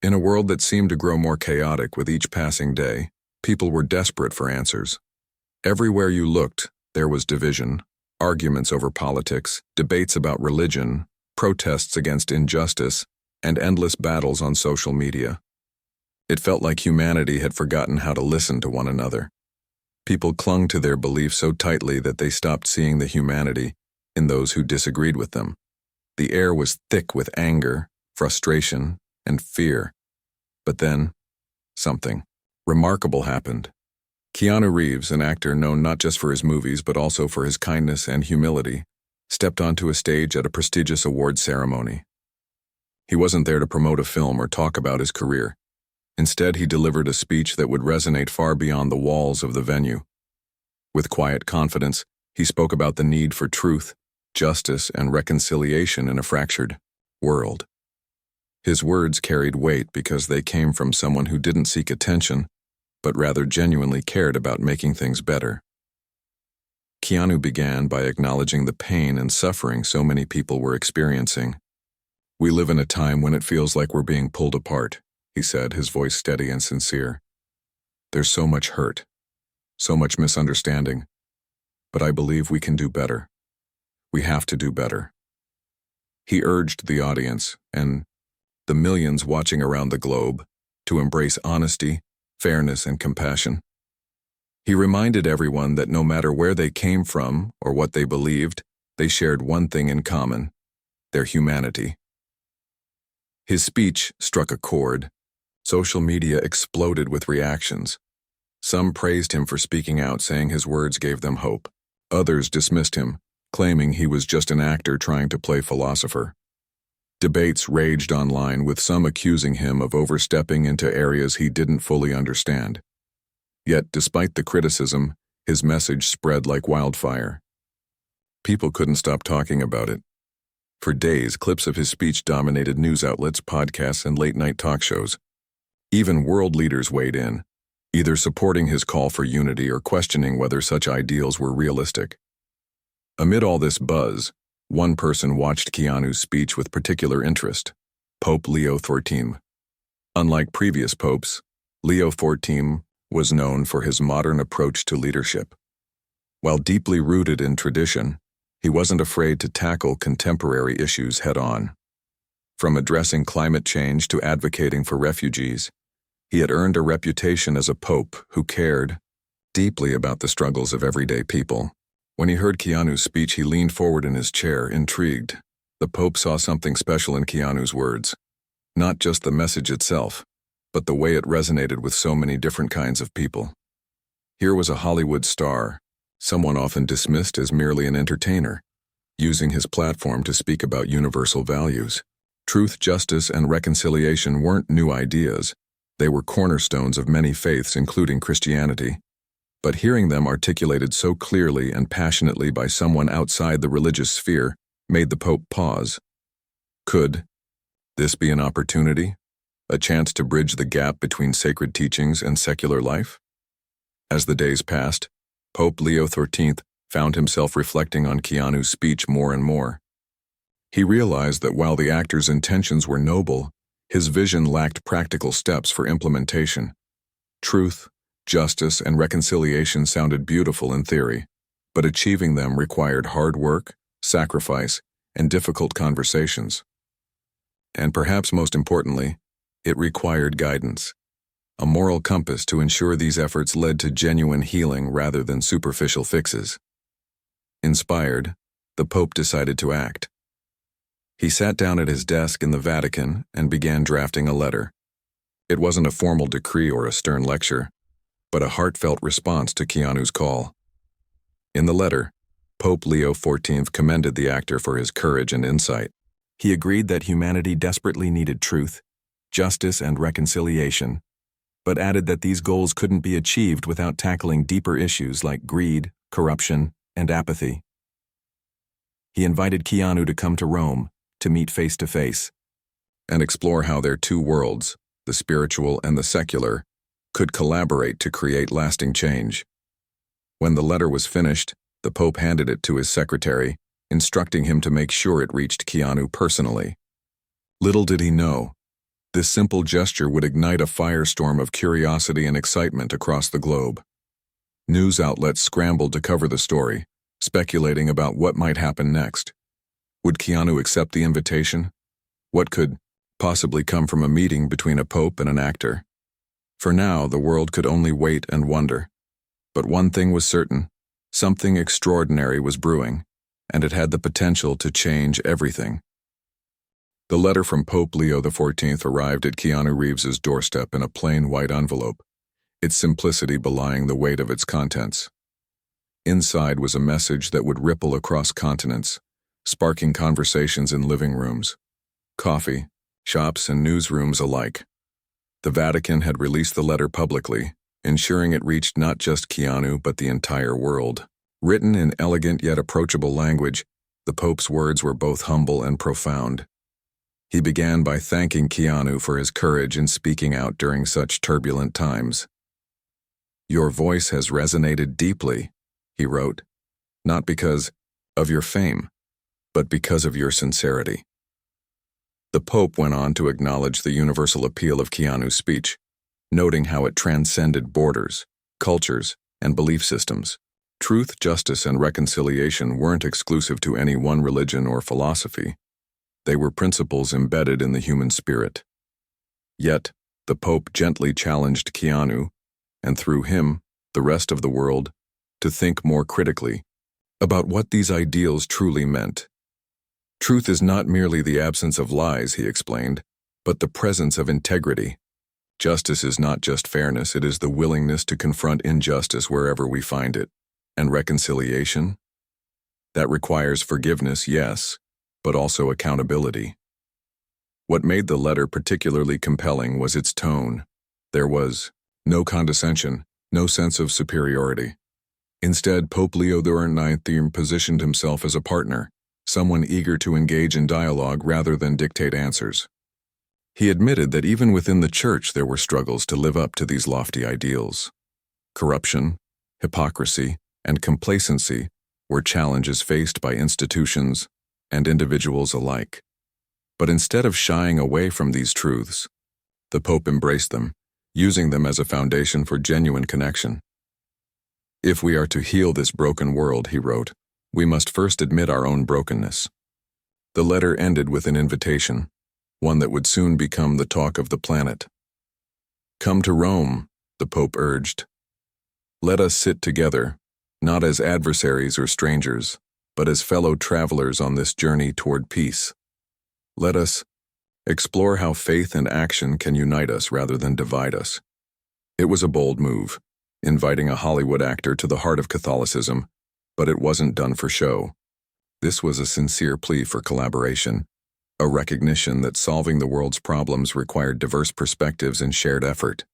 In a world that seemed to grow more chaotic with each passing day, people were desperate for answers. Everywhere you looked, there was division, arguments over politics, debates about religion, protests against injustice, and endless battles on social media. It felt like humanity had forgotten how to listen to one another. People clung to their beliefs so tightly that they stopped seeing the humanity in those who disagreed with them. The air was thick with anger, frustration, and fear. But then, something remarkable happened. Keanu Reeves, an actor known not just for his movies but also for his kindness and humility, stepped onto a stage at a prestigious awards ceremony. He wasn't there to promote a film or talk about his career. Instead, he delivered a speech that would resonate far beyond the walls of the venue. With quiet confidence, he spoke about the need for truth, justice, and reconciliation in a fractured world. His words carried weight because they came from someone who didn't seek attention, but rather genuinely cared about making things better. Keanu began by acknowledging the pain and suffering so many people were experiencing. "We live in a time when it feels like we're being pulled apart," he said, his voice steady and sincere. "There's so much hurt, so much misunderstanding, but I believe we can do better. We have to do better." He urged the audience, and the millions watching around the globe, to embrace honesty, fairness, and compassion. He reminded everyone that no matter where they came from or what they believed, they shared one thing in common: their humanity. His speech struck a chord. Social media exploded with reactions. Some praised him for speaking out, saying his words gave them hope. Others dismissed him, claiming he was just an actor trying to play philosopher. Debates raged online, with some accusing him of overstepping into areas he didn't fully understand. Yet, despite the criticism, his message spread like wildfire. People couldn't stop talking about it. For days, clips of his speech dominated news outlets, podcasts, and late-night talk shows. Even world leaders weighed in, either supporting his call for unity or questioning whether such ideals were realistic. Amid all this buzz, one person watched Keanu's speech with particular interest: Pope Leo XIV. Unlike previous popes, Leo XIV was known for his modern approach to leadership. While deeply rooted in tradition, he wasn't afraid to tackle contemporary issues head-on. From addressing climate change to advocating for refugees, he had earned a reputation as a pope who cared deeply about the struggles of everyday people. When he heard Keanu's speech, he leaned forward in his chair, intrigued. The Pope saw something special in Keanu's words. Not just the message itself, but the way it resonated with so many different kinds of people. Here was a Hollywood star, someone often dismissed as merely an entertainer, using his platform to speak about universal values. Truth, justice, and reconciliation weren't new ideas. They were cornerstones of many faiths, including Christianity. But hearing them articulated so clearly and passionately by someone outside the religious sphere made the Pope pause. Could this be an opportunity? A chance to bridge the gap between sacred teachings and secular life? As the days passed, Pope Leo XIII found himself reflecting on Keanu's speech more and more. He realized that while the actor's intentions were noble, his vision lacked practical steps for implementation. Truth, justice, and reconciliation sounded beautiful in theory, but achieving them required hard work, sacrifice, and difficult conversations. And perhaps most importantly, it required guidance, a moral compass to ensure these efforts led to genuine healing rather than superficial fixes. Inspired, the Pope decided to act. He sat down at his desk in the Vatican and began drafting a letter. It wasn't a formal decree or a stern lecture, but a heartfelt response to Keanu's call. In the letter, Pope Leo XIV commended the actor for his courage and insight. He agreed that humanity desperately needed truth, justice, and reconciliation, but added that these goals couldn't be achieved without tackling deeper issues like greed, corruption, and apathy. He invited Keanu to come to Rome to meet face-to-face and explore how their two worlds, the spiritual and the secular, could collaborate to create lasting change. When the letter was finished, the Pope handed it to his secretary, instructing him to make sure it reached Keanu personally. Little did he know, This simple gesture would ignite a firestorm of curiosity and excitement across the globe. News outlets scrambled to cover the story, speculating about what might happen next. Would Keanu accept the invitation? What could possibly come from a meeting between a pope and an actor? For now, the world could only wait and wonder. But one thing was certain: something extraordinary was brewing, and it had the potential to change everything. The letter from Pope Leo XIV arrived at Keanu Reeves's doorstep in a plain white envelope, its simplicity belying the weight of its contents. Inside was a message that would ripple across continents, sparking conversations in living rooms, coffee shops, and newsrooms alike. The Vatican had released the letter publicly, ensuring it reached not just Keanu but the entire world. Written in elegant yet approachable language, the Pope's words were both humble and profound. He began by thanking Keanu for his courage in speaking out during such turbulent times. "Your voice has resonated deeply," he wrote, "not because of your fame, but because of your sincerity." The Pope went on to acknowledge the universal appeal of Keanu's speech, noting how it transcended borders, cultures, and belief systems. Truth, justice, and reconciliation weren't exclusive to any one religion or philosophy. They were principles embedded in the human spirit. Yet, the Pope gently challenged Keanu, and through him, the rest of the world, to think more critically about what these ideals truly meant. Truth is not merely the absence of lies, he explained, but the presence of integrity. Justice is not just fairness, it is the willingness to confront injustice wherever we find it. And reconciliation? That requires forgiveness, yes, but also accountability. What made the letter particularly compelling was its tone. There was no condescension, no sense of superiority. Instead, Pope Leo XIX positioned himself as a partner, someone eager to engage in dialogue rather than dictate answers. He admitted that even within the Church there were struggles to live up to these lofty ideals. Corruption, hypocrisy, and complacency were challenges faced by institutions and individuals alike. But instead of shying away from these truths, the Pope embraced them, using them as a foundation for genuine connection. "If we are to heal this broken world," he wrote, "we must first admit our own brokenness." The letter ended with an invitation, one that would soon become the talk of the planet. "Come to Rome," the Pope urged. "Let us sit together, not as adversaries or strangers, but as fellow travelers on this journey toward peace. Let us explore how faith and action can unite us rather than divide us." It was a bold move, inviting a Hollywood actor to the heart of Catholicism, but it wasn't done for show. This was a sincere plea for collaboration, a recognition that solving the world's problems required diverse perspectives and shared effort.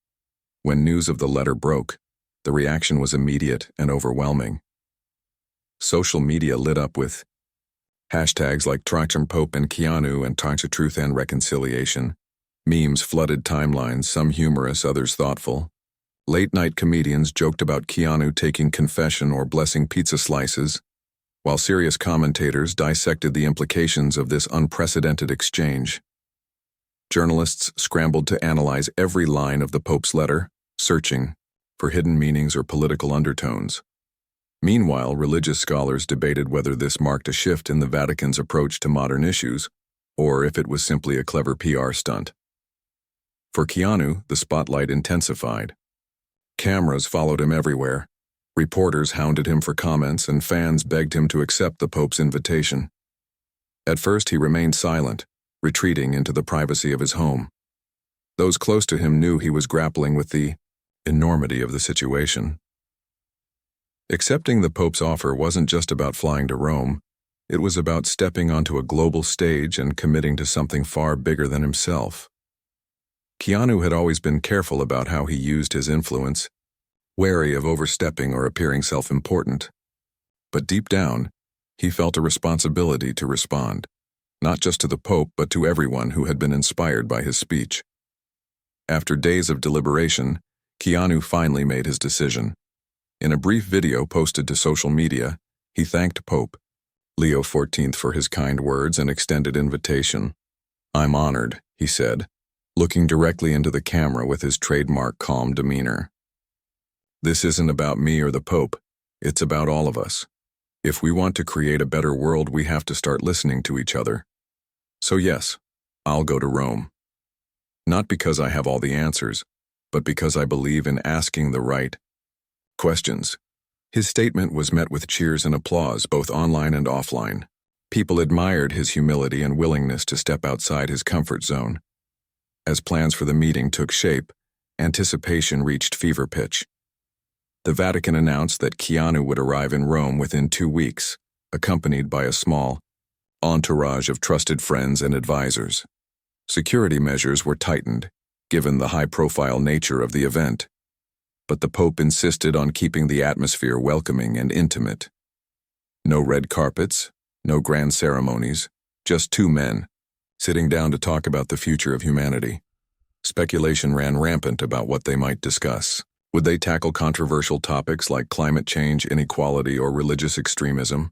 When news of the letter broke, the reaction was immediate and overwhelming. Social media lit up with hashtags like Tracham Pope and Keanu and Tracha Truth and Reconciliation. Memes flooded timelines, some humorous, others thoughtful. Late-night comedians joked about Keanu taking confession or blessing pizza slices, while serious commentators dissected the implications of this unprecedented exchange. Journalists scrambled to analyze every line of the Pope's letter, searching for hidden meanings or political undertones. Meanwhile, religious scholars debated whether this marked a shift in the Vatican's approach to modern issues, or if it was simply a clever PR stunt. For Keanu, the spotlight intensified. Cameras followed him everywhere. Reporters hounded him for comments, and fans begged him to accept the Pope's invitation. At first, he remained silent, retreating into the privacy of his home. Those close to him knew he was grappling with the enormity of the situation. Accepting the Pope's offer wasn't just about flying to Rome. It was about stepping onto a global stage and committing to something far bigger than himself. Keanu had always been careful about how he used his influence, wary of overstepping or appearing self-important. But deep down, he felt a responsibility to respond, not just to the Pope but to everyone who had been inspired by his speech. After days of deliberation, Keanu finally made his decision. In a brief video posted to social media, he thanked Pope Leo XIV for his kind words and extended invitation. "I'm honored," he said. looking directly into the camera with his trademark calm demeanor. This isn't about me or the Pope, it's about all of us. If we want to create a better world, we have to start listening to each other. So yes, I'll go to Rome. Not because I have all the answers, but because I believe in asking the right questions. His statement was met with cheers and applause, both online and offline. People admired his humility and willingness to step outside his comfort zone. As plans for the meeting took shape, anticipation reached fever pitch. The Vatican announced that Keanu would arrive in Rome within 2 weeks, accompanied by a small entourage of trusted friends and advisors. Security measures were tightened, given the high-profile nature of the event. But the Pope insisted on keeping the atmosphere welcoming and intimate. No red carpets, no grand ceremonies, just 2 men, sitting down to talk about the future of humanity. Speculation ran rampant about what they might discuss. Would they tackle controversial topics like climate change, inequality, or religious extremism?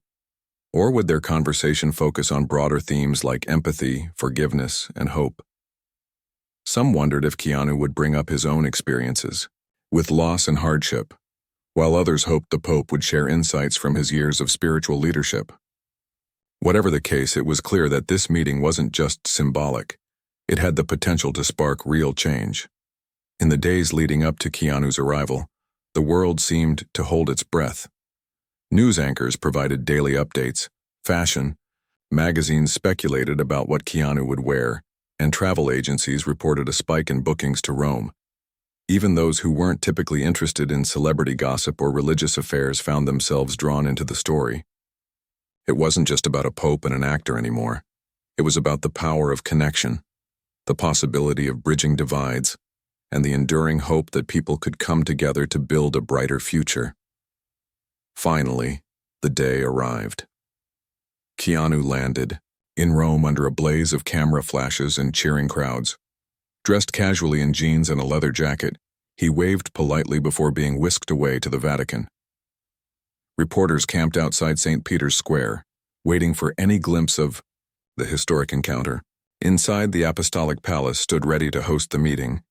Or would their conversation focus on broader themes like empathy, forgiveness, and hope? Some wondered if Keanu would bring up his own experiences with loss and hardship, while others hoped the Pope would share insights from his years of spiritual leadership. Whatever the case, it was clear that this meeting wasn't just symbolic. It had the potential to spark real change. In the days leading up to Keanu's arrival, the world seemed to hold its breath. News anchors provided daily updates, fashion, magazines speculated about what Keanu would wear, and travel agencies reported a spike in bookings to Rome. Even those who weren't typically interested in celebrity gossip or religious affairs found themselves drawn into the story. It wasn't just about a pope and an actor anymore. It was about the power of connection, the possibility of bridging divides, and the enduring hope that people could come together to build a brighter future. Finally, the day arrived. Keanu landed in Rome under a blaze of camera flashes and cheering crowds. Dressed casually in jeans and a leather jacket, he waved politely before being whisked away to the Vatican. Reporters camped outside St. Peter's Square, waiting for any glimpse of the historic encounter. Inside, the Apostolic Palace stood ready to host the meeting,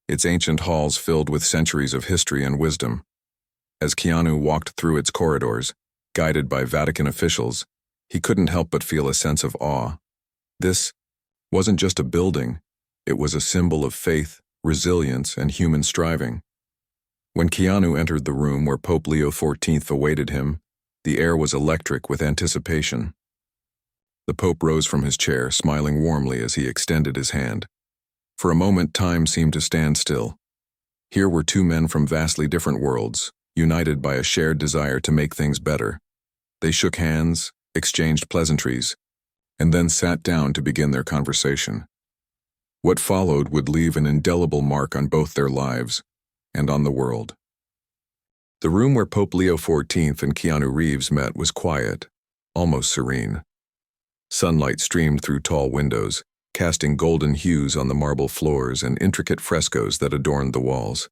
its ancient halls filled with centuries of history and wisdom. As Keanu walked through its corridors, guided by Vatican officials, he couldn't help but feel a sense of awe. This wasn't just a building, it was a symbol of faith, resilience, and human striving. When Keanu entered the room where Pope Leo XIV awaited him, the air was electric with anticipation. The Pope rose from his chair, smiling warmly as he extended his hand. For a moment, time seemed to stand still. Here were 2 men from vastly different worlds, united by a shared desire to make things better. They shook hands, exchanged pleasantries, and then sat down to begin their conversation. What followed would leave an indelible mark on both their lives and on the world. The room where Pope Leo XIV and Keanu Reeves met was quiet, almost serene. Sunlight streamed through tall windows, casting golden hues on the marble floors and intricate frescoes that adorned the walls.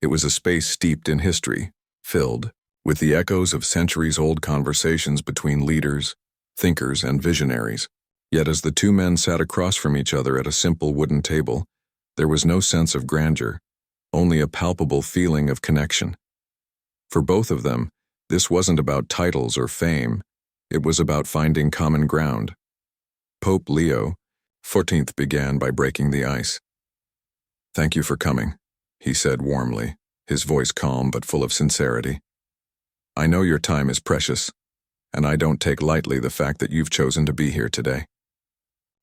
It was a space steeped in history, filled with the echoes of centuries-old conversations between leaders, thinkers, and visionaries. Yet as the 2 men sat across from each other at a simple wooden table, there was no sense of grandeur, only a palpable feeling of connection. For both of them, this wasn't about titles or fame, it was about finding common ground. Pope Leo XIV began by breaking the ice. "Thank you for coming," he said warmly, his voice calm but full of sincerity. "I know your time is precious, and I don't take lightly the fact that you've chosen to be here today."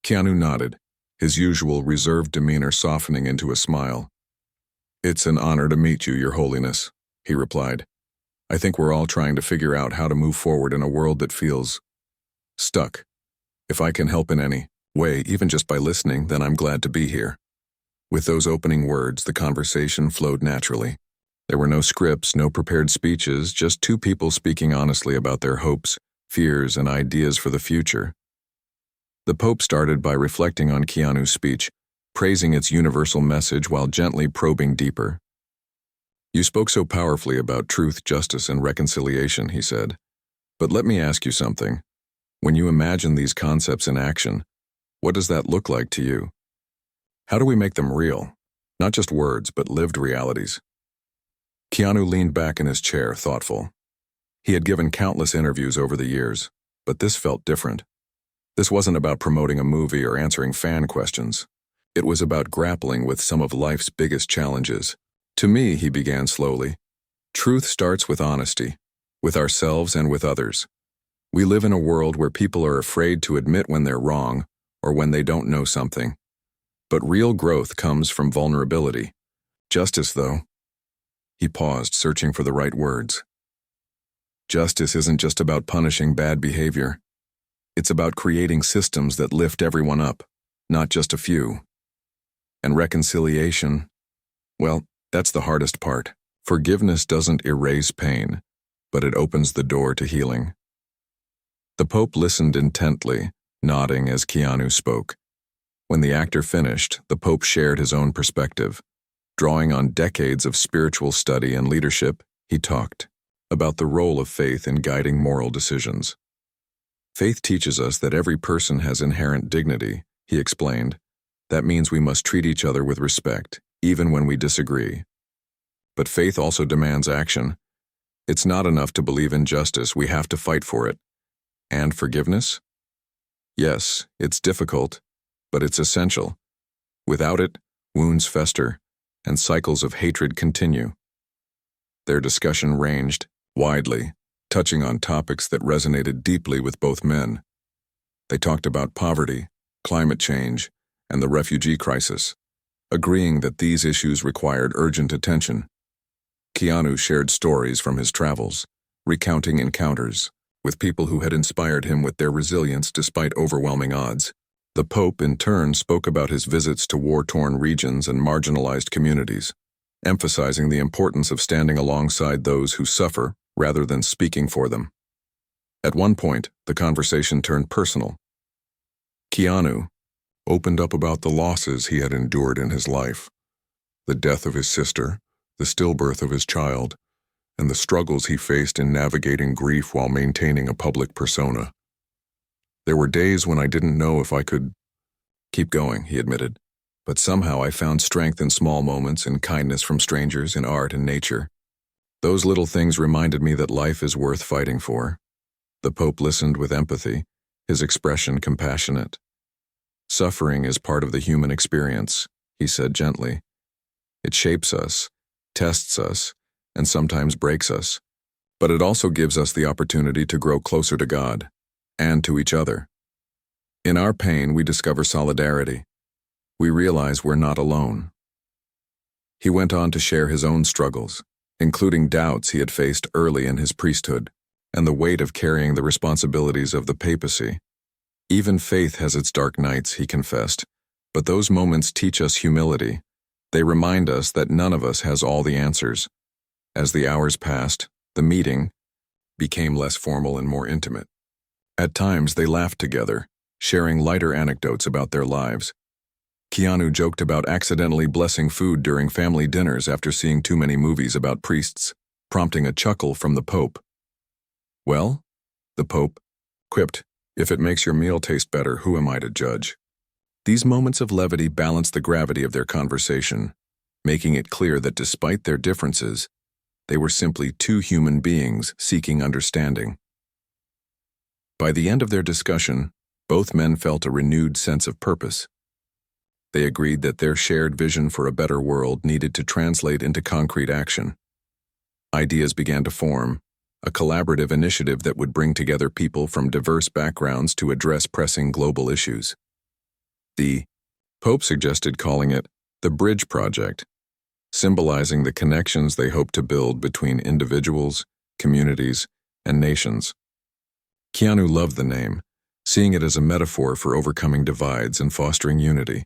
Keanu nodded, his usual reserved demeanor softening into a smile. "It's an honor to meet you, Your Holiness," he replied. "I think we're all trying to figure out how to move forward in a world that feels stuck. If I can help in any way, even just by listening, then I'm glad to be here." With those opening words, the conversation flowed naturally. There were no scripts, no prepared speeches, just 2 people speaking honestly about their hopes, fears, and ideas for the future. The Pope started by reflecting on Keanu's speech, praising its universal message while gently probing deeper. "You spoke so powerfully about truth, justice, and reconciliation," he said. "But let me ask you something. When you imagine these concepts in action, what does that look like to you?" How do we make them real? Not just words, but lived realities. Keanu leaned back in his chair, thoughtful. He had given countless interviews over the years, but this felt different. This wasn't about promoting a movie or answering fan questions. It was about grappling with some of life's biggest challenges. To me, he began slowly, truth starts with honesty, with ourselves and with others. We live in a world where people are afraid to admit when they're wrong or when they don't know something. But real growth comes from vulnerability. Justice, though. He paused, searching for the right words. Justice isn't just about punishing bad behavior. It's about creating systems that lift everyone up, not just a few. And reconciliation, well, that's the hardest part. Forgiveness doesn't erase pain, but it opens the door to healing. The Pope listened intently, nodding as Keanu spoke. When the actor finished, the Pope shared his own perspective. Drawing on decades of spiritual study and leadership, he talked about the role of faith in guiding moral decisions. Faith teaches us that every person has inherent dignity, he explained. That means we must treat each other with respect, even when we disagree. But faith also demands action. It's not enough to believe in justice, we have to fight for it. And forgiveness? Yes, it's difficult, but it's essential. Without it, wounds fester, and cycles of hatred continue. Their discussion ranged widely, touching on topics that resonated deeply with both men. They talked about poverty, climate change, and the refugee crisis, agreeing that these issues required urgent attention. Keanu shared stories from his travels, recounting encounters with people who had inspired him with their resilience despite overwhelming odds. The Pope, in turn, spoke about his visits to war-torn regions and marginalized communities, emphasizing the importance of standing alongside those who suffer rather than speaking for them. At one point, the conversation turned personal. Keanu opened up about the losses he had endured in his life, the death of his sister, the stillbirth of his child, and the struggles he faced in navigating grief while maintaining a public persona. There were days when I didn't know if I could keep going, he admitted, but somehow I found strength in small moments and kindness from strangers in art and nature. Those little things reminded me that life is worth fighting for. The Pope listened with empathy, his expression compassionate. Suffering is part of the human experience, he said gently. It shapes us, tests us, and sometimes breaks us, but it also gives us the opportunity to grow closer to God and to each other. In our pain, we discover solidarity. We realize we're not alone. He went on to share his own struggles, including doubts he had faced early in his priesthood, and the weight of carrying the responsibilities of the papacy. Even faith has its dark nights, he confessed, but those moments teach us humility. They remind us that none of us has all the answers. As the hours passed, the meeting became less formal and more intimate. At times, they laughed together, sharing lighter anecdotes about their lives. Keanu joked about accidentally blessing food during family dinners after seeing too many movies about priests, prompting a chuckle from the Pope. Well, the Pope quipped, if it makes your meal taste better, who am I to judge? These moments of levity balanced the gravity of their conversation, making it clear that despite their differences, they were simply two human beings seeking understanding. By the end of their discussion, both men felt a renewed sense of purpose. They agreed that their shared vision for a better world needed to translate into concrete action. Ideas began to form, a collaborative initiative that would bring together people from diverse backgrounds to address pressing global issues. The Pope suggested calling it the Bridge Project, symbolizing the connections they hoped to build between individuals, communities, and nations. Keanu loved the name, seeing it as a metaphor for overcoming divides and fostering unity.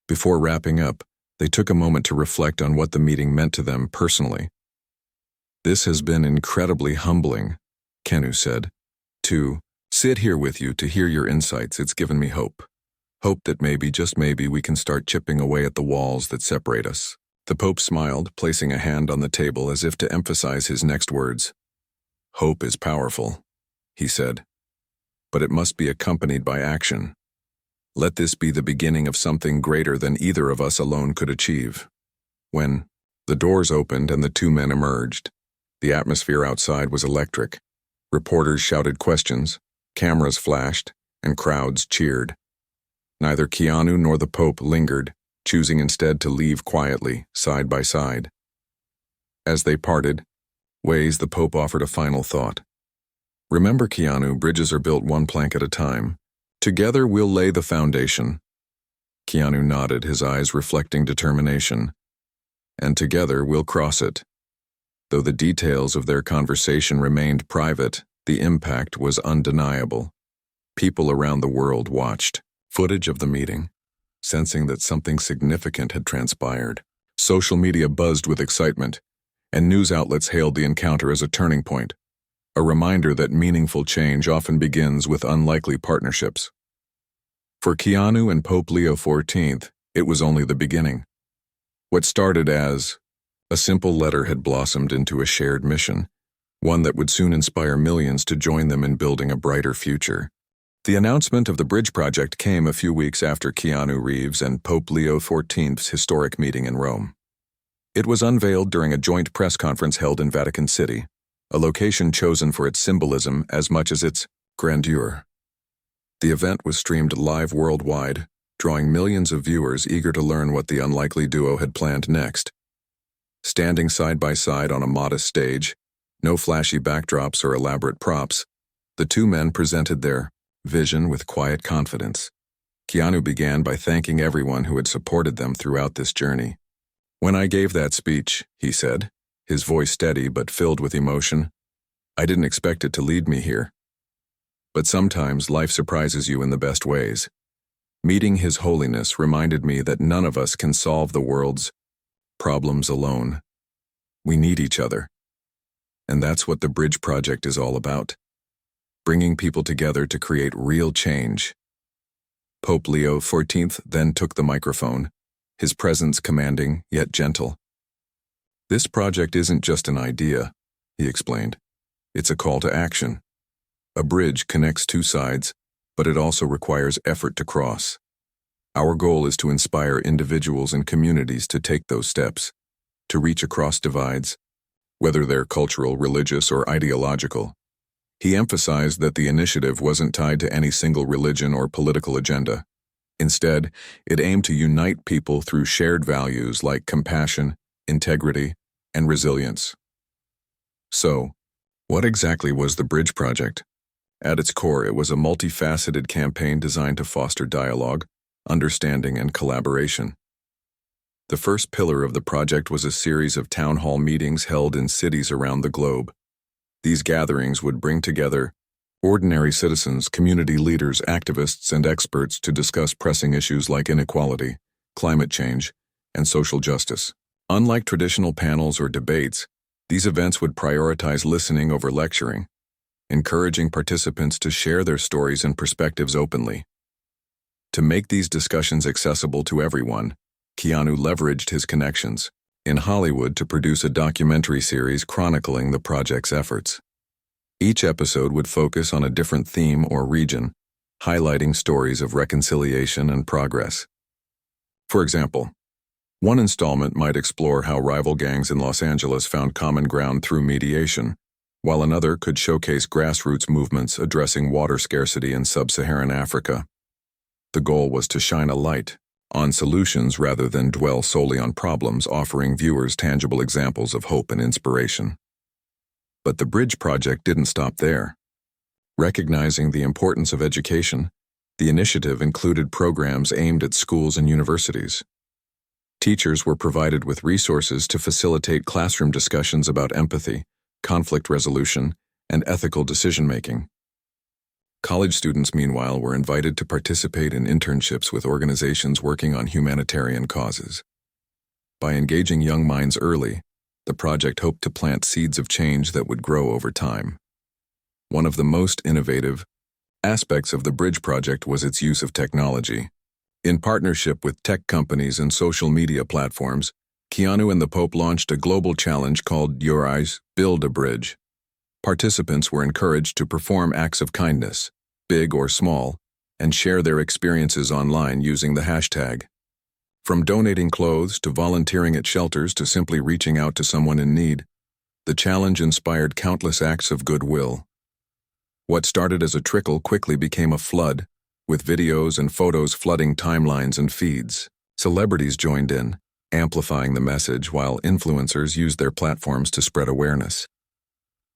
Before wrapping up, they took a moment to reflect on what the meeting meant to them personally. This has been incredibly humbling, Keanu said. To sit here with you to hear your insights, it's given me hope. Hope that maybe, just maybe, we can start chipping away at the walls that separate us. The Pope smiled, placing a hand on the table as if to emphasize his next words. Hope is powerful, he said, but it must be accompanied by action. Let this be the beginning of something greater than either of us alone could achieve. When the doors opened and the two men emerged, the atmosphere outside was electric. Reporters shouted questions, cameras flashed, and crowds cheered. Neither Keanu nor the Pope lingered, choosing instead to leave quietly, side by side. As they parted ways, the Pope offered a final thought. Remember, Keanu, bridges are built one plank at a time. Together we'll lay the foundation. Keanu nodded, his eyes reflecting determination. And together we'll cross it. Though the details of their conversation remained private, the impact was undeniable. People around the world watched footage of the meeting, sensing that something significant had transpired. Social media buzzed with excitement, and news outlets hailed the encounter as a turning point, a reminder that meaningful change often begins with unlikely partnerships. For Keanu and Pope Leo XIV, it was only the beginning. What started as a simple letter had blossomed into a shared mission, one that would soon inspire millions to join them in building a brighter future. The announcement of the bridge project came a few weeks after Keanu Reeves and Pope Leo XIV's historic meeting in Rome. It was unveiled during a joint press conference held in Vatican City, a location chosen for its symbolism as much as its grandeur. The event was streamed live worldwide, drawing millions of viewers eager to learn what the unlikely duo had planned next. Standing side by side on a modest stage, no flashy backdrops or elaborate props, the two men presented their vision with quiet confidence. Keanu began by thanking everyone who had supported them throughout this journey. "When I gave that speech," he said, his voice steady but filled with emotion, "I didn't expect it to lead me here. But sometimes life surprises you in the best ways. Meeting His Holiness reminded me that none of us can solve the world's problems alone. We need each other. And that's what the Bridge Project is all about. Bringing people together to create real change." Pope Leo XIV then took the microphone, his presence commanding yet gentle. "This project isn't just an idea," he explained. "It's a call to action. A bridge connects two sides, but it also requires effort to cross. Our goal is to inspire individuals and communities to take those steps, to reach across divides, whether they're cultural, religious, or ideological." He emphasized that the initiative wasn't tied to any single religion or political agenda. Instead, it aimed to unite people through shared values like compassion, integrity, and resilience. So, what exactly was the Bridge Project? At its core, it was a multifaceted campaign designed to foster dialogue, understanding, and collaboration. The first pillar of the project was a series of town hall meetings held in cities around the globe. These gatherings would bring together ordinary citizens, community leaders, activists, and experts to discuss pressing issues like inequality, climate change, and social justice. Unlike traditional panels or debates, these events would prioritize listening over lecturing, encouraging participants to share their stories and perspectives openly. To make these discussions accessible to everyone, Keanu leveraged his connections in Hollywood to produce a documentary series chronicling the project's efforts. Each episode would focus on a different theme or region, highlighting stories of reconciliation and progress. For example, one installment might explore how rival gangs in Los Angeles found common ground through mediation, while another could showcase grassroots movements addressing water scarcity in sub-Saharan Africa. The goal was to shine a light on solutions rather than dwell solely on problems, offering viewers tangible examples of hope and inspiration. But the Bridge Project didn't stop there. Recognizing the importance of education, the initiative included programs aimed at schools and universities. Teachers were provided with resources to facilitate classroom discussions about empathy, conflict resolution, and ethical decision-making. College students, meanwhile, were invited to participate in internships with organizations working on humanitarian causes. By engaging young minds early, the project hoped to plant seeds of change that would grow over time. One of the most innovative aspects of the Bridge Project was its use of technology. In partnership with tech companies and social media platforms, Keanu and the Pope launched a global challenge called Your Eyes, Build a Bridge. Participants were encouraged to perform acts of kindness, big or small, and share their experiences online using the hashtag. From donating clothes to volunteering at shelters to simply reaching out to someone in need, the challenge inspired countless acts of goodwill. What started as a trickle quickly became a flood, with videos and photos flooding timelines and feeds. Celebrities joined in, amplifying the message while influencers used their platforms to spread awareness.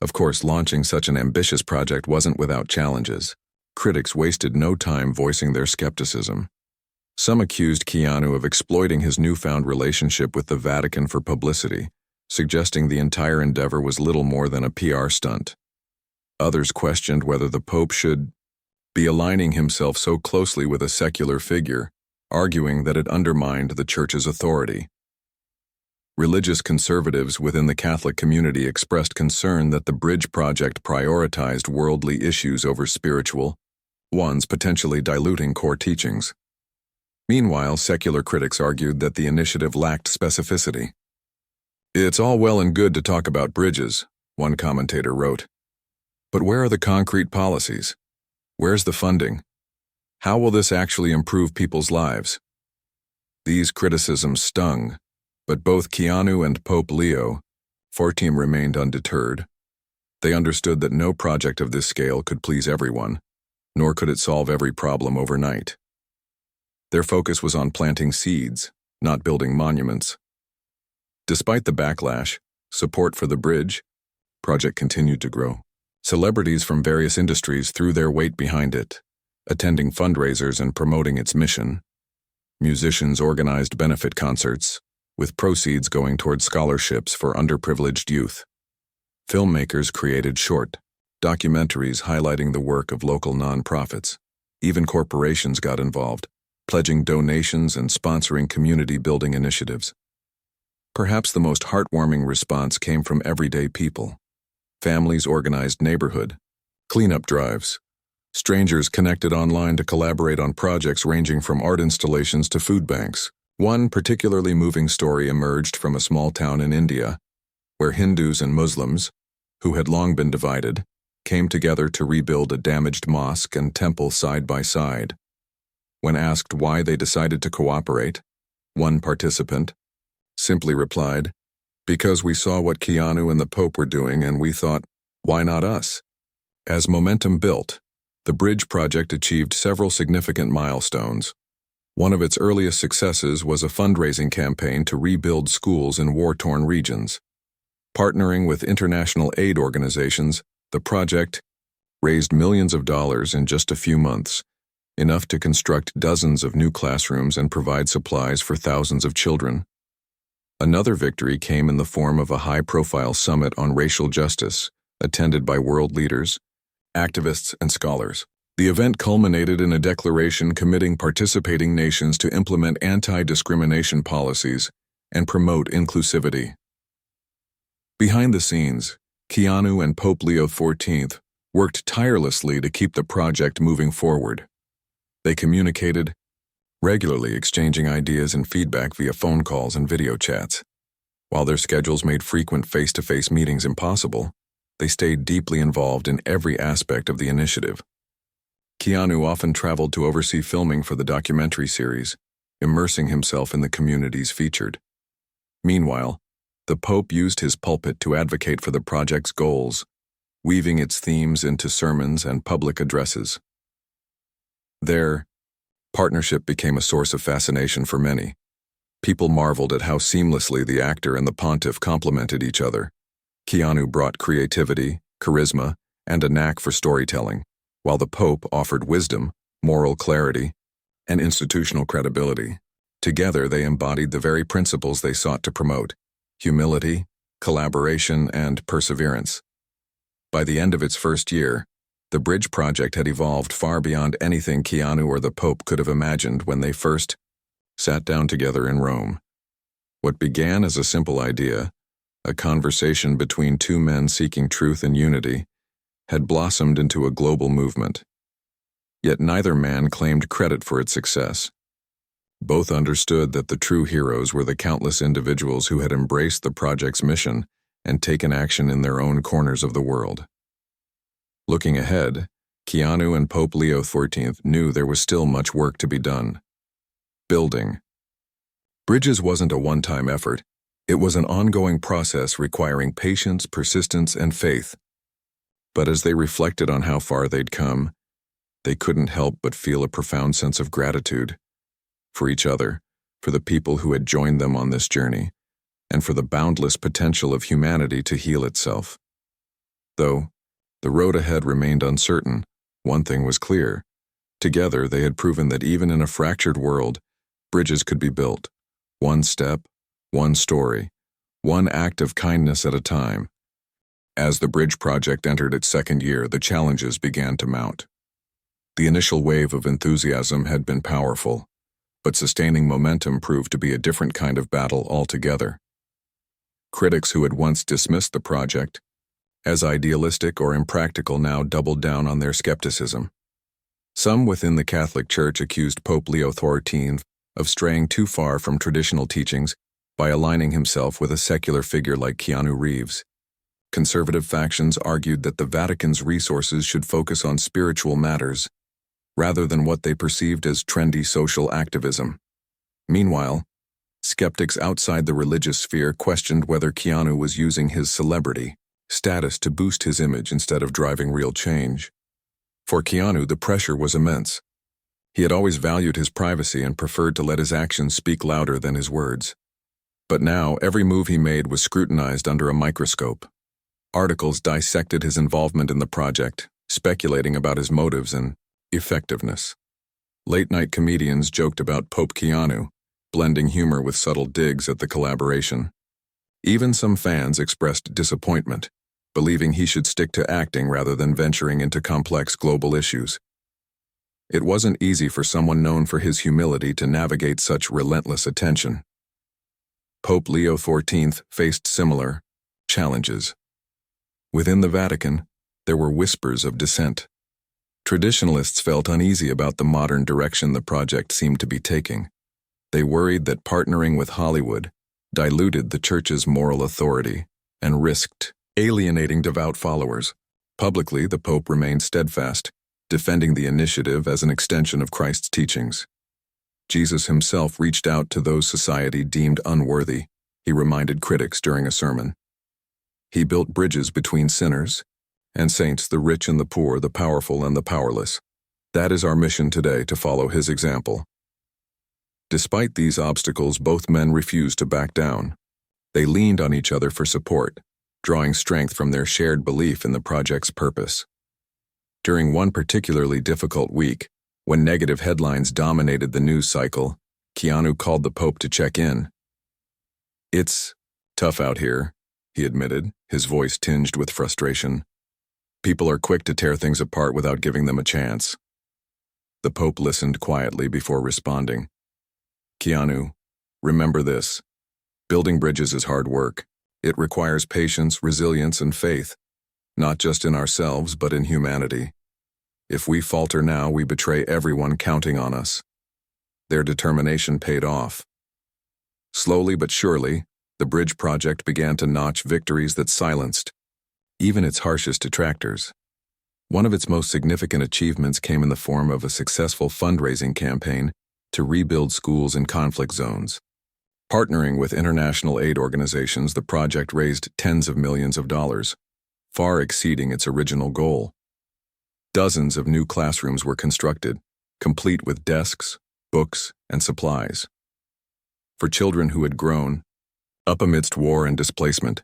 Of course, launching such an ambitious project wasn't without challenges. Critics wasted no time voicing their skepticism. Some accused Keanu of exploiting his newfound relationship with the Vatican for publicity, suggesting the entire endeavor was little more than a PR stunt. Others questioned whether the Pope should be aligning himself so closely with a secular figure, arguing that it undermined the Church's authority. Religious conservatives within the Catholic community expressed concern that the Bridge Project prioritized worldly issues over spiritual ones, potentially diluting core teachings. Meanwhile, secular critics argued that the initiative lacked specificity. "It's all well and good to talk about bridges," one commentator wrote. "But where are the concrete policies? Where's the funding? How will this actually improve people's lives?" These criticisms stung, but both Keanu and Pope Leo XIV remained undeterred. They understood that no project of this scale could please everyone, nor could it solve every problem overnight. Their focus was on planting seeds, not building monuments. Despite the backlash, support for the bridge project continued to grow. Celebrities from various industries threw their weight behind it, attending fundraisers and promoting its mission. Musicians organized benefit concerts, with proceeds going toward scholarships for underprivileged youth. Filmmakers created short documentaries highlighting the work of local nonprofits. Even corporations got involved, pledging donations and sponsoring community-building initiatives. Perhaps the most heartwarming response came from everyday people. Families organized neighborhood cleanup drives. Strangers connected online to collaborate on projects ranging from art installations to food banks. One particularly moving story emerged from a small town in India, where Hindus and Muslims, who had long been divided, came together to rebuild a damaged mosque and temple side by side. When asked why they decided to cooperate, one participant simply replied, "Because we saw what Keanu and the Pope were doing and we thought, why not us?" As momentum built, the Bridge Project achieved several significant milestones. One of its earliest successes was a fundraising campaign to rebuild schools in war-torn regions. Partnering with international aid organizations, the project raised millions of dollars in just a few months, enough to construct dozens of new classrooms and provide supplies for thousands of children. Another victory came in the form of a high-profile summit on racial justice, attended by world leaders, activists, and scholars. The event culminated in a declaration committing participating nations to implement anti-discrimination policies and promote inclusivity. Behind the scenes, Keanu and Pope Leo XIV worked tirelessly to keep the project moving forward. They communicated regularly, exchanging ideas and feedback via phone calls and video chats. While their schedules made frequent face-to-face meetings impossible, they stayed deeply involved in every aspect of the initiative. Keanu often traveled to oversee filming for the documentary series, immersing himself in the communities featured. Meanwhile, the Pope used his pulpit to advocate for the project's goals, weaving its themes into sermons and public addresses. Their partnership became a source of fascination for many. People marveled at how seamlessly the actor and the pontiff complemented each other. Keanu brought creativity, charisma, and a knack for storytelling, while the Pope offered wisdom, moral clarity, and institutional credibility. Together, they embodied the very principles they sought to promote: humility, collaboration, and perseverance. By the end of its first year, the Bridge Project had evolved far beyond anything Keanu or the Pope could have imagined when they first sat down together in Rome. What began as a simple idea, a conversation between two men seeking truth and unity, had blossomed into a global movement. Yet neither man claimed credit for its success. Both understood that the true heroes were the countless individuals who had embraced the project's mission and taken action in their own corners of the world. Looking ahead, Keanu and Pope Leo XIV knew there was still much work to be done. Building. Bridges wasn't a one-time effort. It was an ongoing process requiring patience, persistence, and faith. But as they reflected on how far they'd come, they couldn't help but feel a profound sense of gratitude for each other, for the people who had joined them on this journey, and for the boundless potential of humanity to heal itself. Though the road ahead remained uncertain, one thing was clear. Together, they had proven that even in a fractured world, bridges could be built. One step, one story, one act of kindness at a time. As the bridge project entered its second year, the challenges began to mount. The initial wave of enthusiasm had been powerful, but sustaining momentum proved to be a different kind of battle altogether. Critics who had once dismissed the project as idealistic or impractical now doubled down on their skepticism. Some within the Catholic Church accused Pope Leo XIV of straying too far from traditional teachings by aligning himself with a secular figure like Keanu Reeves. Conservative factions argued that the Vatican's resources should focus on spiritual matters, rather than what they perceived as trendy social activism. Meanwhile, skeptics outside the religious sphere questioned whether Keanu was using his celebrity status to boost his image instead of driving real change. For Keanu, the pressure was immense. He had always valued his privacy and preferred to let his actions speak louder than his words. But now, every move he made was scrutinized under a microscope. Articles dissected his involvement in the project, speculating about his motives and effectiveness. Late-night comedians joked about Pope Keanu, blending humor with subtle digs at the collaboration. Even some fans expressed disappointment, believing he should stick to acting rather than venturing into complex global issues. It wasn't easy for someone known for his humility to navigate such relentless attention. Pope Leo XIV faced similar challenges. Within the Vatican, there were whispers of dissent. Traditionalists felt uneasy about the modern direction the project seemed to be taking. They worried that partnering with Hollywood diluted the Church's moral authority and risked alienating devout followers. Publicly, the Pope remained steadfast, defending the initiative as an extension of Christ's teachings. Jesus himself reached out to those society deemed unworthy, he reminded critics during a sermon. He built bridges between sinners and saints, the rich and the poor, the powerful and the powerless. That is our mission today, to follow his example. Despite these obstacles, both men refused to back down. They leaned on each other for support, drawing strength from their shared belief in the project's purpose. During one particularly difficult week, when negative headlines dominated the news cycle, Keanu called the Pope to check in. "It's tough out here," he admitted, his voice tinged with frustration. "People are quick to tear things apart without giving them a chance." The Pope listened quietly before responding. "Keanu, remember this. Building bridges is hard work. It requires patience, resilience, and faith, not just in ourselves, but in humanity. If we falter now, we betray everyone counting on us." Their determination paid off. Slowly but surely, the bridge project began to notch victories that silenced even its harshest detractors. One of its most significant achievements came in the form of a successful fundraising campaign to rebuild schools in conflict zones. Partnering with international aid organizations, the project raised tens of millions of dollars, far exceeding its original goal. Dozens of new classrooms were constructed, complete with desks, books, and supplies. For children who had grown up amidst war and displacement,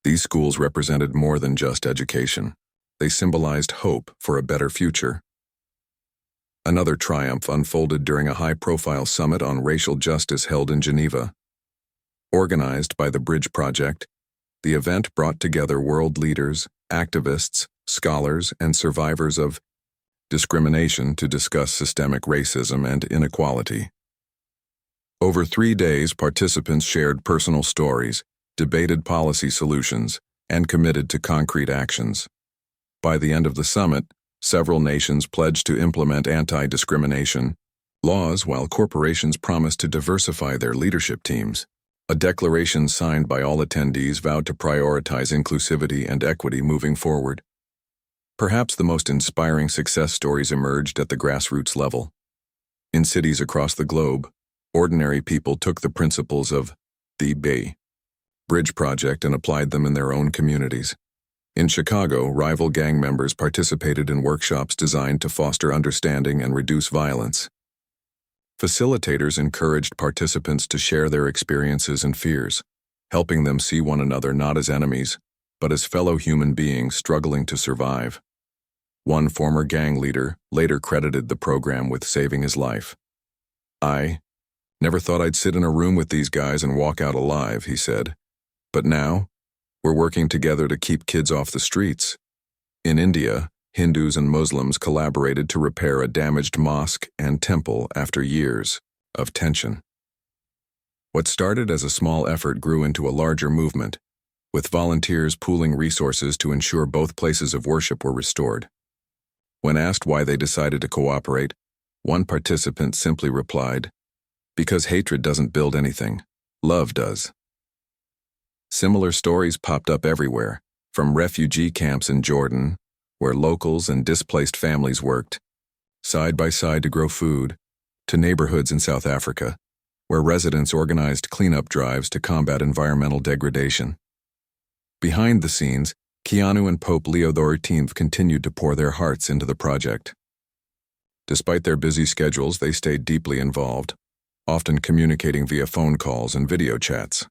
these schools represented more than just education. They symbolized hope for a better future. Another triumph unfolded during a high-profile summit on racial justice held in Geneva. Organized by the Bridge Project, the event brought together world leaders, activists, scholars, and survivors of discrimination to discuss systemic racism and inequality. Over 3 days, participants shared personal stories, debated policy solutions, and committed to concrete actions. By the end of the summit, several nations pledged to implement anti-discrimination laws, while corporations promised to diversify their leadership teams. A declaration signed by all attendees vowed to prioritize inclusivity and equity moving forward. Perhaps the most inspiring success stories emerged at the grassroots level. In cities across the globe, ordinary people took the principles of the Bay Bridge Project and applied them in their own communities. In Chicago, rival gang members participated in workshops designed to foster understanding and reduce violence. Facilitators encouraged participants to share their experiences and fears, helping them see one another not as enemies, but as fellow human beings struggling to survive. One former gang leader later credited the program with saving his life. "I never thought I'd sit in a room with these guys and walk out alive," he said. "But now, we're working together to keep kids off the streets." In India, Hindus and Muslims collaborated to repair a damaged mosque and temple after years of tension. What started as a small effort grew into a larger movement, with volunteers pooling resources to ensure both places of worship were restored. When asked why they decided to cooperate, one participant simply replied, "Because hatred doesn't build anything, love does." Similar stories popped up everywhere, from refugee camps in Jordan, where locals and displaced families worked side by side to grow food, to neighborhoods in South Africa, where residents organized cleanup drives to combat environmental degradation. Behind the scenes, Keanu and Pope Leo XIV continued to pour their hearts into the project. Despite their busy schedules, they stayed deeply involved, often communicating via phone calls and video chats.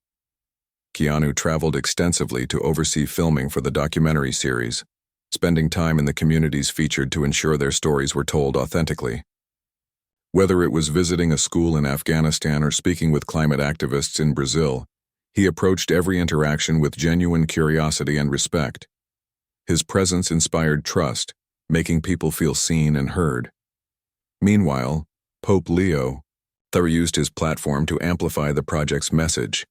Keanu traveled extensively to oversee filming for the documentary series, spending time in the communities featured to ensure their stories were told authentically. Whether it was visiting a school in Afghanistan or speaking with climate activists in Brazil, he approached every interaction with genuine curiosity and respect. His presence inspired trust, making people feel seen and heard. Meanwhile, Pope Leo XIV used his platform to amplify the project's message.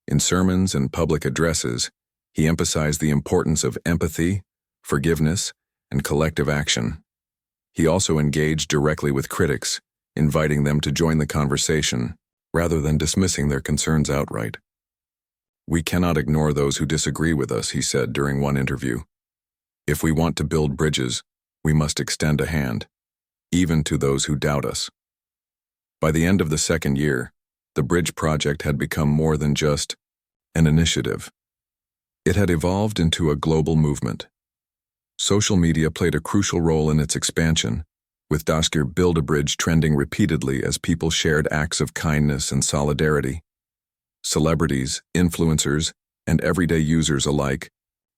In sermons and public addresses, he emphasized the importance of empathy, forgiveness, and collective action. He also engaged directly with critics, inviting them to join the conversation, rather than dismissing their concerns outright. "We cannot ignore those who disagree with us," he said during one interview. "If we want to build bridges, we must extend a hand, even to those who doubt us." By the end of the second year, the Bridge Project had become more than just an initiative. It had evolved into a global movement. Social media played a crucial role in its expansion, with # Build a Bridge trending repeatedly as people shared acts of kindness and solidarity. Celebrities, influencers, and everyday users alike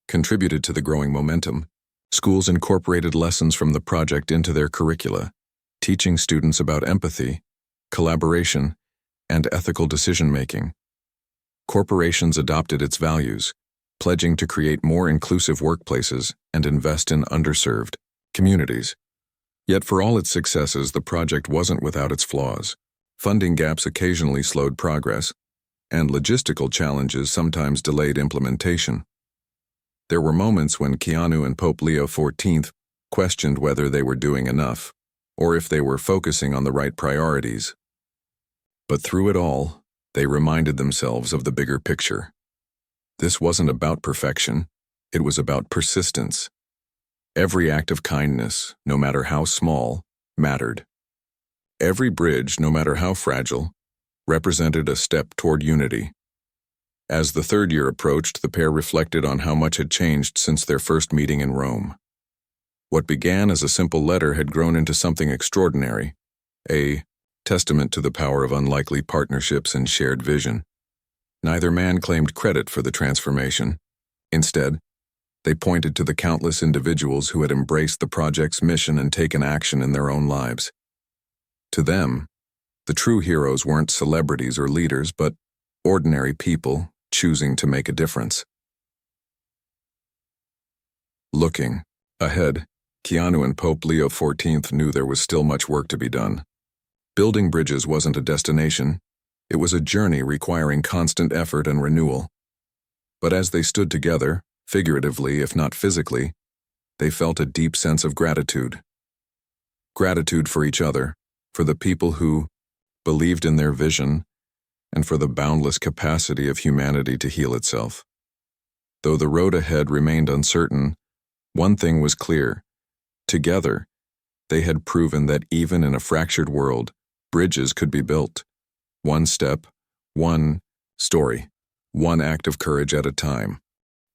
contributed to the growing momentum. Schools incorporated lessons from the project into their curricula, teaching students about empathy, collaboration, and ethical decision-making. Corporations adopted its values, pledging to create more inclusive workplaces and invest in underserved communities. Yet for all its successes, the project wasn't without its flaws. Funding gaps occasionally slowed progress, and logistical challenges sometimes delayed implementation. There were moments when Keanu and Pope Leo XIV questioned whether they were doing enough, or if they were focusing on the right priorities. But through it all, they reminded themselves of the bigger picture. This wasn't about perfection, it was about persistence. Every act of kindness, no matter how small, mattered. Every bridge, no matter how fragile, represented a step toward unity. As the third year approached, the pair reflected on how much had changed since their first meeting in Rome. What began as a simple letter had grown into something extraordinary, a testament to the power of unlikely partnerships and shared vision. Neither man claimed credit for the transformation. Instead, they pointed to the countless individuals who had embraced the project's mission and taken action in their own lives. To them, the true heroes weren't celebrities or leaders, but ordinary people choosing to make a difference. Looking ahead, Keanu and Pope Leo XIV knew there was still much work to be done. Building bridges wasn't a destination, it was a journey requiring constant effort and renewal. But as they stood together, figuratively if not physically, they felt a deep sense of gratitude. Gratitude for each other, for the people who believed in their vision, and for the boundless capacity of humanity to heal itself. Though the road ahead remained uncertain, One thing was clear. Together, they had proven that even in a fractured world, bridges could be built. One step, one story, one act of courage at a time.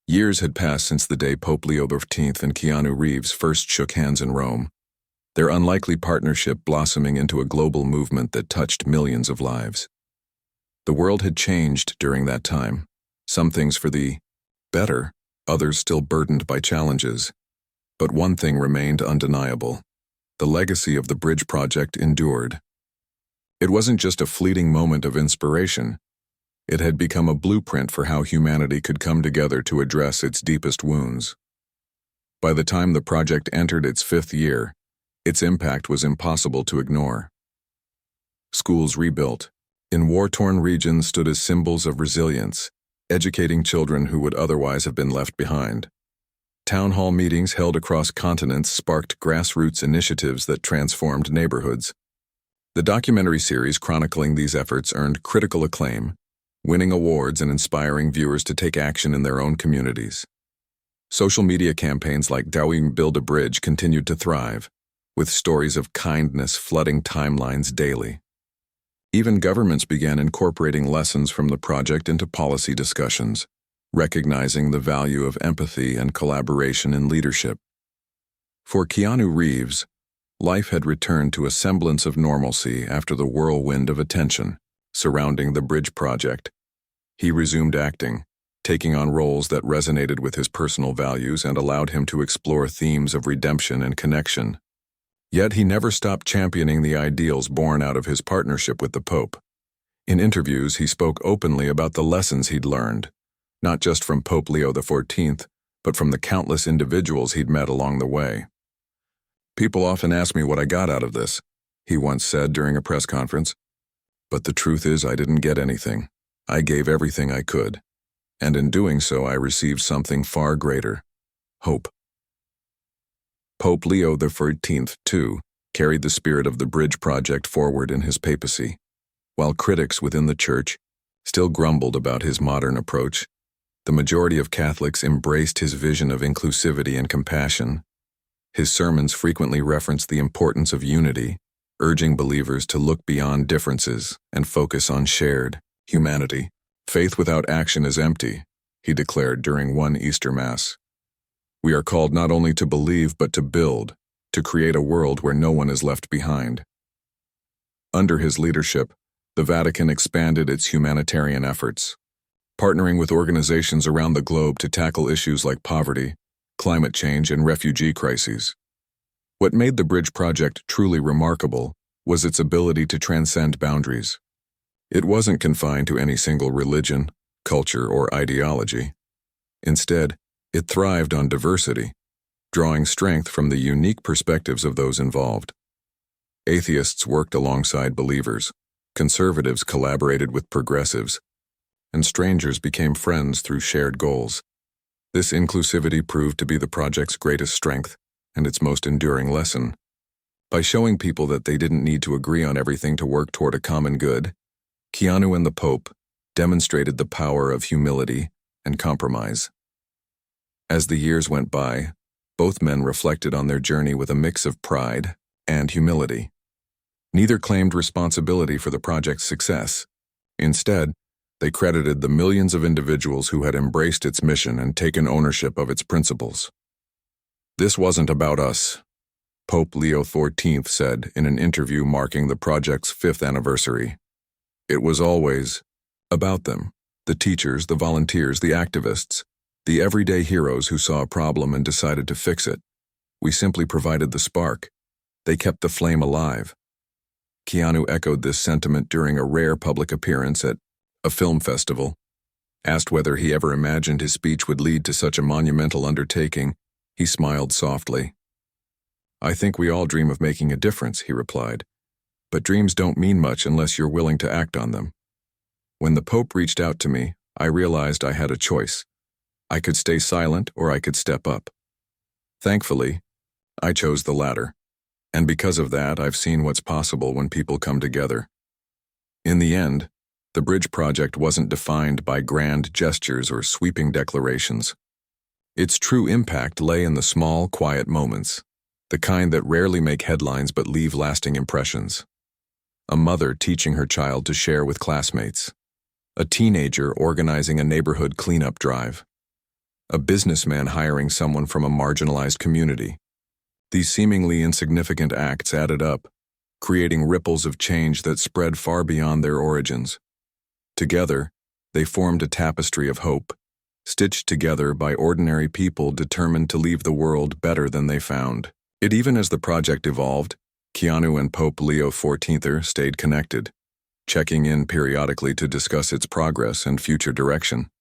Years had passed since the day Pope Leo XIV and Keanu Reeves first shook hands in Rome, their unlikely partnership blossoming into a global movement that touched millions of lives. The world had changed during that time, some things for the better, others still burdened by challenges. But one thing remained undeniable. The legacy of the bridge project endured. It wasn't just a fleeting moment of inspiration. It had become a blueprint for how humanity could come together to address its deepest wounds. By the time the project entered its 5th year, its impact was impossible to ignore. Schools rebuilt, in war-torn regions stood as symbols of resilience, educating children who would otherwise have been left behind. Town hall meetings held across continents sparked grassroots initiatives that transformed neighborhoods. The documentary series chronicling these efforts earned critical acclaim, winning awards and inspiring viewers to take action in their own communities. Social media campaigns like Dowing Build a Bridge continued to thrive, with stories of kindness flooding timelines daily. Even governments began incorporating lessons from the project into policy discussions, recognizing the value of empathy and collaboration in leadership. For Keanu Reeves, life had returned to a semblance of normalcy after the whirlwind of attention surrounding the bridge project. He resumed acting, taking on roles that resonated with his personal values and allowed him to explore themes of redemption and connection. Yet he never stopped championing the ideals born out of his partnership with the Pope. In interviews, he spoke openly about the lessons he'd learned, not just from Pope Leo XIV, but from the countless individuals he'd met along the way. "People often ask me what I got out of this," he once said during a press conference. "But the truth is I didn't get anything. I gave everything I could. And in doing so, I received something far greater: hope." Pope Leo XIV, too, carried the spirit of the bridge project forward in his papacy. While critics within the Church still grumbled about his modern approach, the majority of Catholics embraced his vision of inclusivity and compassion. His sermons frequently referenced the importance of unity, urging believers to look beyond differences and focus on shared humanity. "Faith without action is empty," he declared during one Easter Mass. "We are called not only to believe but to build, to create a world where no one is left behind." Under his leadership, the Vatican expanded its humanitarian efforts, partnering with organizations around the globe to tackle issues like poverty, climate change, and refugee crises. What made the Bridge Project truly remarkable was its ability to transcend boundaries. It wasn't confined to any single religion, culture, or ideology. Instead, it thrived on diversity, drawing strength from the unique perspectives of those involved. Atheists worked alongside believers, conservatives collaborated with progressives, and strangers became friends through shared goals. This inclusivity proved to be the project's greatest strength and its most enduring lesson. By showing people that they didn't need to agree on everything to work toward a common good, Keanu and the Pope demonstrated the power of humility and compromise. As the years went by, both men reflected on their journey with a mix of pride and humility. Neither claimed responsibility for the project's success. Instead, they credited the millions of individuals who had embraced its mission and taken ownership of its principles. "This wasn't about us," Pope Leo XIV said in an interview marking the project's 5th anniversary. "It was always about them, the teachers, the volunteers, the activists, the everyday heroes who saw a problem and decided to fix it. We simply provided the spark. They kept the flame alive." Keanu echoed this sentiment during a rare public appearance at a film festival. Asked whether he ever imagined his speech would lead to such a monumental undertaking, he smiled softly. "I think we all dream of making a difference," he replied. "But dreams don't mean much unless you're willing to act on them. When the Pope reached out to me, I realized I had a choice. I could stay silent or I could step up. Thankfully, I chose the latter. And because of that, I've seen what's possible when people come together." In the end, the Bridge Project wasn't defined by grand gestures or sweeping declarations. Its true impact lay in the small, quiet moments, the kind that rarely make headlines but leave lasting impressions. A mother teaching her child to share with classmates. A teenager organizing a neighborhood cleanup drive. A businessman hiring someone from a marginalized community. These seemingly insignificant acts added up, creating ripples of change that spread far beyond their origins. Together, they formed a tapestry of hope, stitched together by ordinary people determined to leave the world better than they found. Even as the project evolved, Keanu and Pope Leo XIV stayed connected, checking in periodically to discuss its progress and future direction.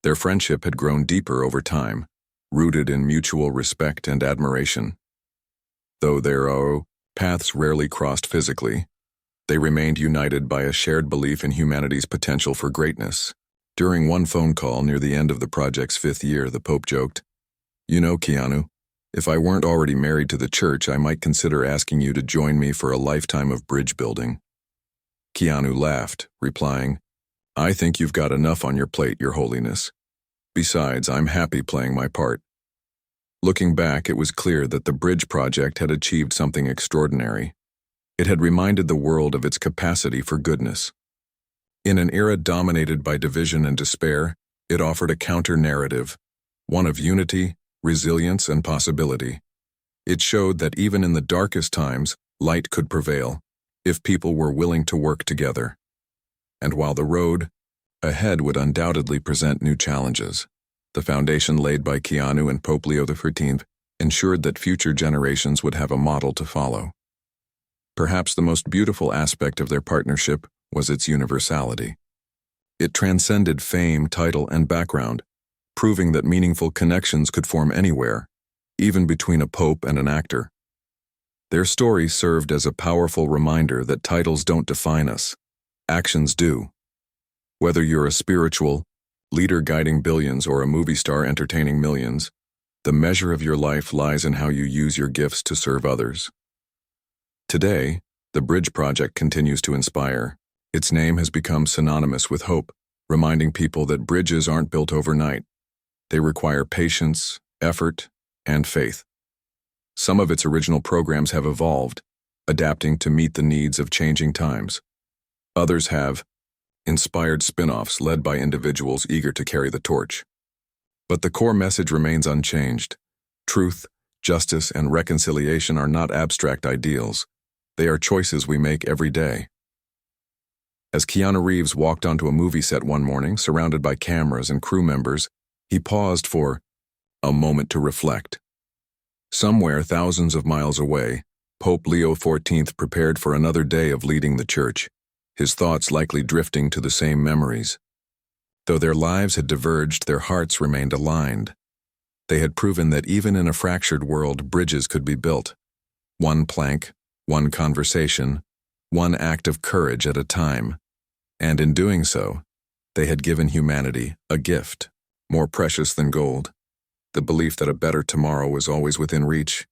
Their friendship had grown deeper over time, rooted in mutual respect and admiration. Though their paths rarely crossed physically, they remained united by a shared belief in humanity's potential for greatness. During one phone call near the end of the project's 5th year, the Pope joked, "You know, Keanu, if I weren't already married to the church, I might consider asking you to join me for a lifetime of bridge building." Keanu laughed, replying, "I think you've got enough on your plate, Your Holiness. Besides, I'm happy playing my part." Looking back, it was clear that the bridge project had achieved something extraordinary. It had reminded the world of its capacity for goodness. In an era dominated by division and despair, it offered a counter-narrative, one of unity, resilience, and possibility. It showed that even in the darkest times, light could prevail, if people were willing to work together. And while the road ahead would undoubtedly present new challenges, the foundation laid by Keanu and Pope Leo XIV ensured that future generations would have a model to follow. Perhaps the most beautiful aspect of their partnership was its universality. It transcended fame, title, and background, proving that meaningful connections could form anywhere, even between a pope and an actor. Their story served as a powerful reminder that titles don't define us, actions do. Whether you're a spiritual leader guiding billions or a movie star entertaining millions, the measure of your life lies in how you use your gifts to serve others. Today, the Bridge Project continues to inspire. Its name has become synonymous with hope, reminding people that bridges aren't built overnight. They require patience, effort, and faith. Some of its original programs have evolved, adapting to meet the needs of changing times. Others have inspired spin-offs led by individuals eager to carry the torch. But the core message remains unchanged. Truth, justice, and reconciliation are not abstract ideals. They are choices we make every day. As Keanu Reeves walked onto a movie set one morning, surrounded by cameras and crew members, he paused for a moment to reflect. Somewhere thousands of miles away, Pope Leo XIV prepared for another day of leading the church, his thoughts likely drifting to the same memories. Though their lives had diverged, their hearts remained aligned. They had proven that even in a fractured world, bridges could be built. One plank, one conversation, one act of courage at a time. And in doing so, they had given humanity a gift, more precious than gold, the belief that a better tomorrow was always within reach.